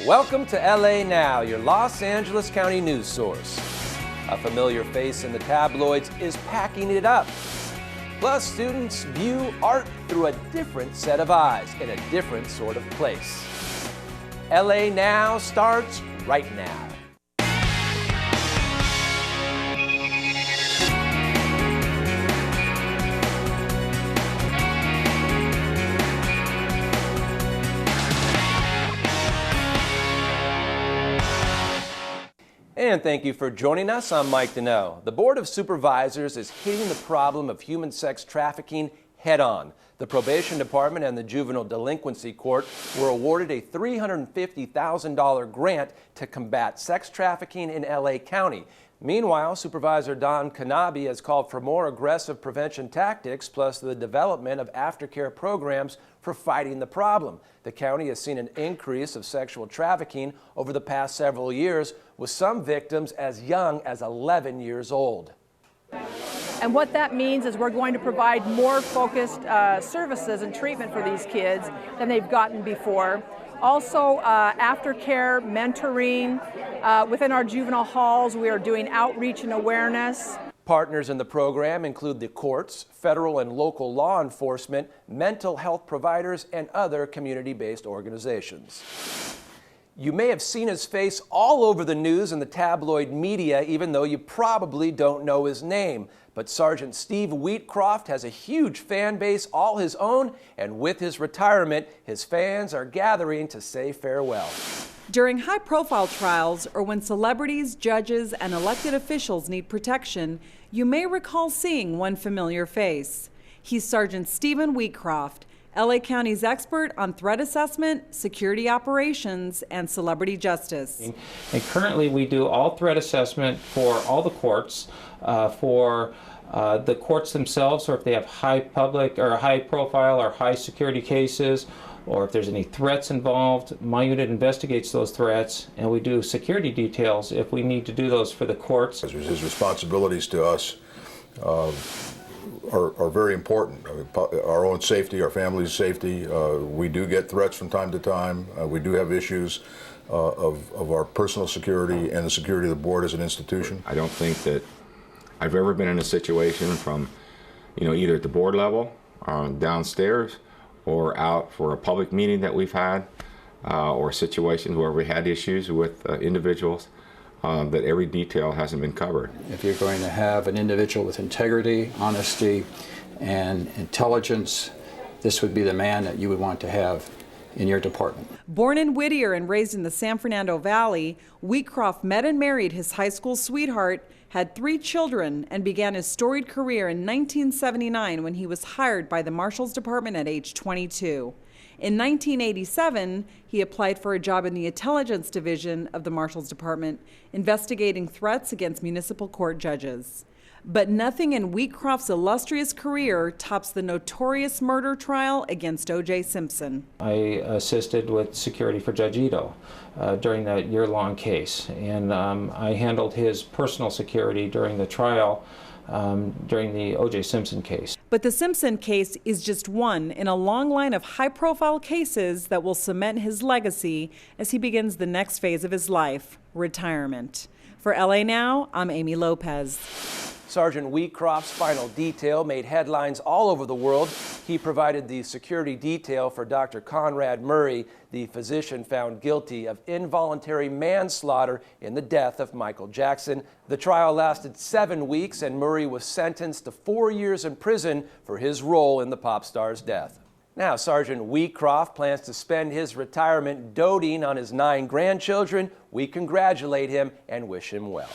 Welcome to LA Now, your Los Angeles County news source. A familiar face in the tabloids is packing it up. Plus, students view art through a different set of eyes in a different sort of place. LA Now starts right now. And thank you for joining us. I'm Mike Deneau. The Board of Supervisors is hitting the problem of human sex trafficking head-on. The Probation Department and the Juvenile Delinquency Court were awarded a $350,000 grant to combat sex trafficking in LA County. Meanwhile, Supervisor Don Kanabe has called for more aggressive prevention tactics, plus the development of aftercare programs for fighting the problem. The county has seen an increase of sexual trafficking over the past several years, with some victims as young as 11 years old. And what that means is we're going to provide more focused services and treatment for these kids than they've gotten before. Also, aftercare, mentoring. Within our juvenile halls, we are doing outreach and awareness. Partners in the program include the courts, federal and local law enforcement, mental health providers, and other community-based organizations. You may have seen his face all over the news and the tabloid media, even though you probably don't know his name. But Sgt Steve Wheatcroft has a huge fan base all his own, and with his retirement, his fans are gathering to say farewell. During high-profile trials or when celebrities, judges, and elected officials need protection, you may recall seeing one familiar face. He's Sgt. Stephen Wheatcroft, LA County's expert on threat assessment, security operations, and celebrity justice. And currently we do all threat assessment for all the courts, for the courts themselves, or if they have high public or high profile or high security cases, or if there's any threats involved. My unit investigates those threats, and we do security details if we need to do those for the courts. His responsibilities to us are very important. I mean, our own safety, our family's safety. We do get threats from time to time. We do have issues of our personal security and the security of the board as an institution. I don't think that I've ever been in a situation from, either at the board level, downstairs, or out for a public meeting that we've had, or situations where we had issues with individuals, that every detail hasn't been covered. If you're going to have an individual with integrity, honesty, and intelligence, this would be the man that you would want to have in your department. Born in Whittier and raised in the San Fernando Valley, Wheatcroft met and married his high school sweetheart, had 3 children, and began his storied career in 1979 when he was hired by the Marshals Department at age 22. In 1987, he applied for a job in the Intelligence Division of the Marshals Department, investigating threats against municipal court judges. But nothing in Wheatcroft's illustrious career tops the notorious murder trial against O.J. Simpson. I assisted with security for Judge Ito during that year-long case, and I handled his personal security during the trial during the O.J. Simpson case. But the Simpson case is just one in a long line of high-profile cases that will cement his legacy as he begins the next phase of his life, retirement. For LA Now, I'm Amy Lopez. Sgt. Wheatcroft's final detail made headlines all over the world. He provided the security detail for Dr. Conrad Murray, the physician found guilty of involuntary manslaughter in the death of Michael Jackson. The trial lasted 7 weeks, and Murray was sentenced to 4 years in prison for his role in the pop star's death. Now, Sgt. Wheatcroft plans to spend his retirement doting on his 9 grandchildren. We congratulate him and wish him well.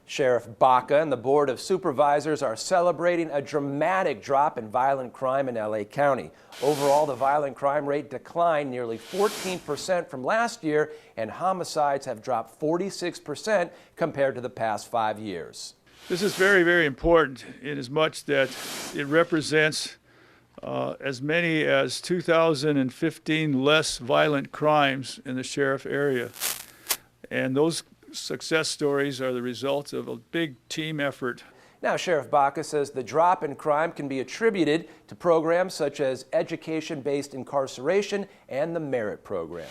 Sheriff Baca and the Board of Supervisors are celebrating a dramatic drop in violent crime in LA County. Overall, the violent crime rate declined nearly 14% from last year, and homicides have dropped 46% compared to the past 5 years. This is very, very important in as much that it represents as many as 2,015 less violent crimes in the sheriff area. And those success stories are the result of a big team effort. Now, Sheriff Baca says the drop in crime can be attributed to programs such as education-based incarceration and the merit program.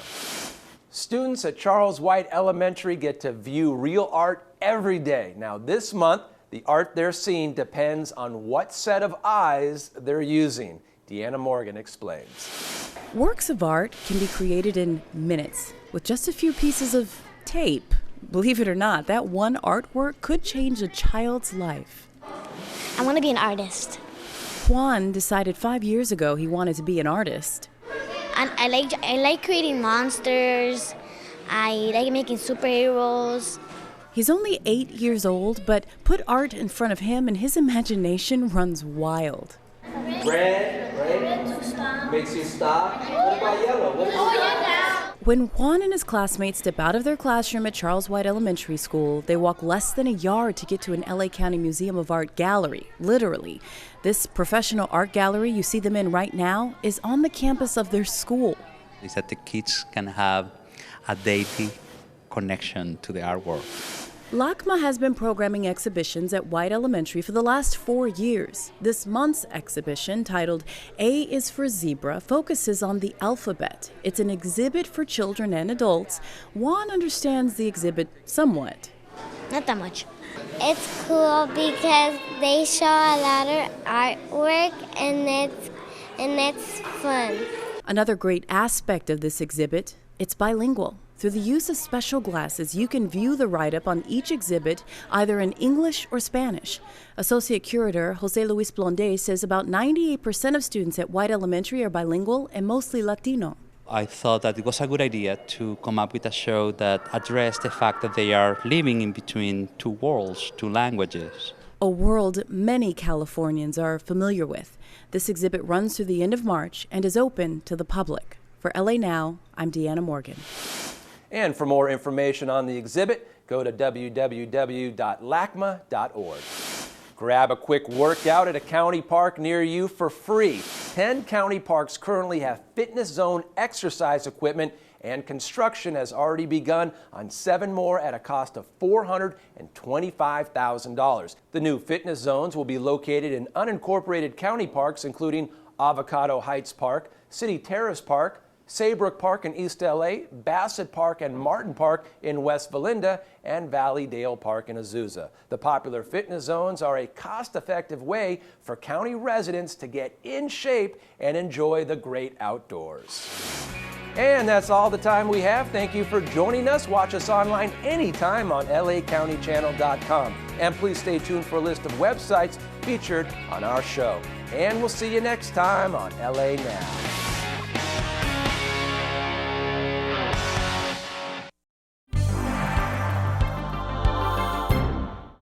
Students at Charles White Elementary get to view real art every day. Now this month, the art they're seeing depends on what set of eyes they're using. Deanna Morgan explains. Works of art can be created in minutes with just a few pieces of tape. Believe it or not, that one artwork could change a child's life. I want to be an artist. Juan decided 5 years ago he wanted to be an artist. And I like creating monsters. I like making superheroes. He's only 8 years old, but put art in front of him and his imagination runs wild. Red makes you stop. What about yellow? When Juan and his classmates step out of their classroom at Charles White Elementary School, they walk less than a yard to get to an LA County Museum of Art gallery, literally. This professional art gallery you see them in right now is on the campus of their school. Is that the kids can have a daily connection to the artwork. LACMA has been programming exhibitions at White Elementary for the last 4 years. This month's exhibition, titled A is for Zebra, focuses on the alphabet. It's an exhibit for children and adults. Juan understands the exhibit somewhat. Not that much. It's cool because they show a lot of artwork and it's fun. Another great aspect of this exhibit, it's bilingual. Through the use of special glasses, you can view the write-up on each exhibit either in English or Spanish. Associate Curator Jose Luis Blonde says about 98% of students at White Elementary are bilingual and mostly Latino. I thought that it was a good idea to come up with a show that addressed the fact that they are living in between two worlds, two languages. A world many Californians are familiar with. This exhibit runs through the end of March and is open to the public. For LA Now, I'm Deanna Morgan. And for more information on the exhibit, go to www.lacma.org. Grab a quick workout at a county park near you for free. 10 county parks currently have fitness zone exercise equipment, and construction has already begun on 7 more at a cost of $425,000. The new fitness zones will be located in unincorporated county parks, including Avocado Heights Park, City Terrace Park, Saybrook Park in East LA, Bassett Park and Martin Park in West Valinda, and Valleydale Park in Azusa. The popular fitness zones are a cost-effective way for county residents to get in shape and enjoy the great outdoors. And that's all the time we have. Thank you for joining us. Watch us online anytime on lacountychannel.com. And please stay tuned for a list of websites featured on our show. And we'll see you next time on LA Now.